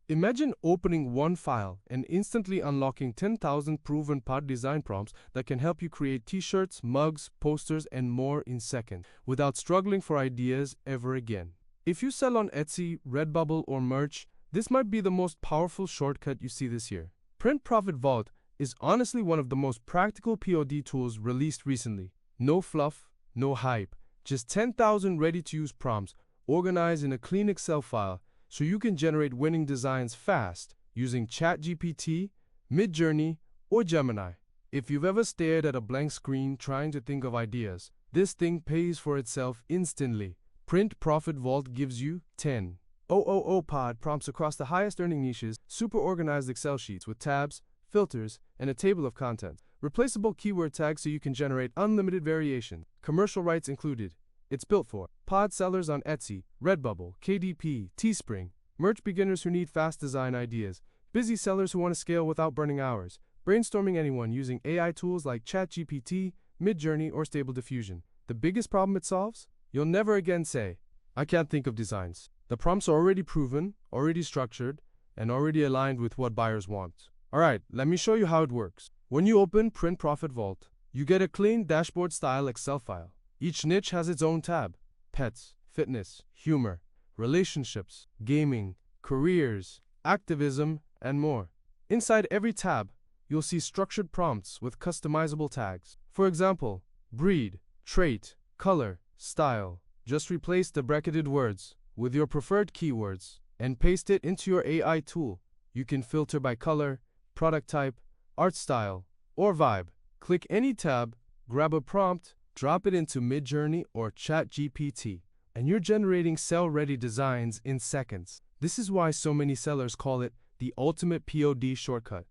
Imagine opening one file and instantly unlocking 10,000 proven pod design prompts that can help you create t-shirts, mugs, posters, and more in seconds, without struggling for ideas ever again. If you sell on Etsy, Redbubble, or merch, this might be the most powerful shortcut you see this year. Print Profit Vault is honestly one of the most practical POD tools released recently. No fluff, no hype, just 10,000 ready-to-use prompts organized in a clean Excel file, so you can generate winning designs fast using ChatGPT, Midjourney, or Gemini. If you've ever stared at a blank screen trying to think of ideas, this thing pays for itself instantly. Print Profit Vault gives you 10,000 pod prompts across the highest earning niches, super organized Excel sheets with tabs, filters, and a table of contents. Replaceable keyword tags so you can generate unlimited variation. Commercial rights included. It's built for pod sellers on Etsy, Redbubble, KDP, Teespring, merch beginners who need fast design ideas, busy sellers who want to scale without burning hours, brainstorming anyone using AI tools like ChatGPT, Midjourney, or Stable Diffusion. The biggest problem it solves? You'll never again say, I can't think of designs. The prompts are already proven, already structured, and already aligned with what buyers want. Alright, let me show you how it works. When you open Print Profit Vault, you get a clean dashboard-style Excel file. Each niche has its own tab: pets, fitness, humor, relationships, gaming, careers, activism, and more. Inside every tab, you'll see structured prompts with customizable tags. For example, breed, trait, color, style. Just replace the bracketed words with your preferred keywords and paste it into your AI tool. You can filter by color, product type, art style, or vibe. Click any tab, grab a prompt, drop it into Midjourney or ChatGPT, and you're generating sell-ready designs in seconds. This is why so many sellers call it the ultimate POD shortcut.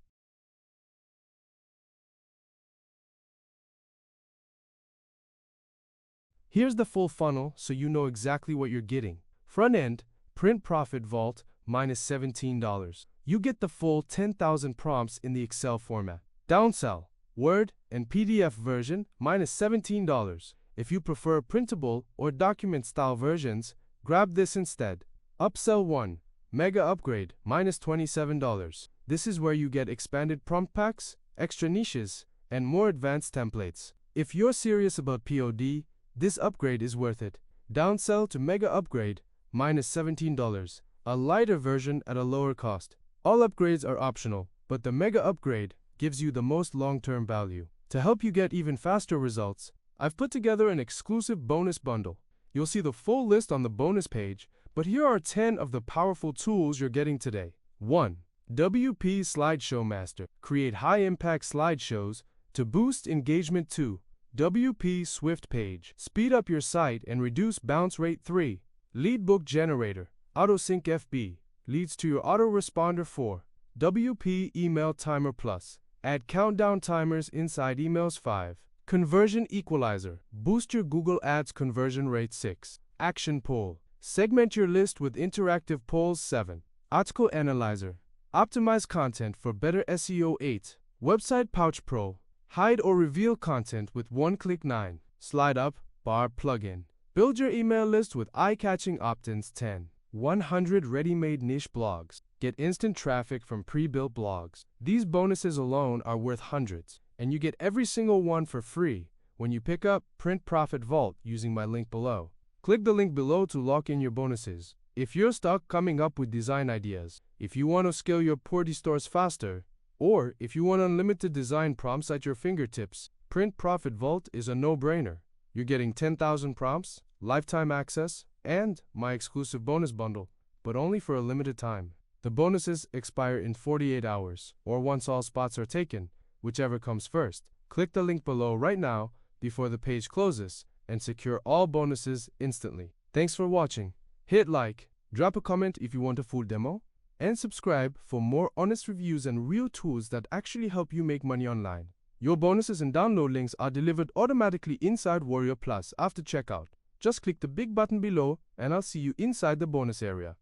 Here's the full funnel so you know exactly what you're getting. Front end, Print Profit Vault, minus $17. You get the full 10,000 prompts in the Excel format. Downsell, Word and PDF version, minus $17. If you prefer printable or document-style versions, grab this instead. Upsell 1, Mega Upgrade, minus $27. This is where you get expanded prompt packs, extra niches, and more advanced templates. If you're serious about POD, this upgrade is worth it. Downsell to Mega Upgrade, minus $17. A lighter version at a lower cost. All upgrades are optional, but the Mega Upgrade gives you the most long-term value. To help you get even faster results, I've put together an exclusive bonus bundle. You'll see the full list on the bonus page, but here are 10 of the powerful tools you're getting today. 1. WP Slideshow Master. Create high-impact slideshows to boost engagement. 2. WP Swift Page. Speed up your site and reduce bounce rate. 3. Lead Book Generator. AutoSync FB. Leads to your autoresponder. 4. WP Email Timer Plus. Add countdown timers inside emails. 5. Conversion Equalizer. Boost your Google Ads conversion rate. 6. Action Poll. Segment your list with interactive polls. 7. Article Analyzer. Optimize content for better SEO. 8. Website Pouch Pro. Hide or reveal content with one-click. 9. Slide Up Bar Plugin. Build your email list with eye-catching opt-ins. 10. 100 ready-made niche blogs. Get instant traffic from pre-built blogs. These bonuses alone are worth hundreds, and you get every single one for free when you pick up Print Profit Vault using my link below. Click the link below to lock in your bonuses. If you're stuck coming up with design ideas, if you want to scale your POD stores faster, or if you want unlimited design prompts at your fingertips, Print Profit Vault is a no-brainer. You're getting 10,000 prompts, lifetime access, and my exclusive bonus bundle, but only for a limited time. The bonuses expire in 48 hours, or once all spots are taken, whichever comes first. Click the link below right now before the page closes and secure all bonuses instantly. Thanks for watching. Hit like, drop a comment if you want a full demo, and subscribe for more honest reviews and real tools that actually help you make money online. Your bonuses and download links are delivered automatically inside Warrior Plus after checkout. Just click the big button below and I'll see you inside the bonus area.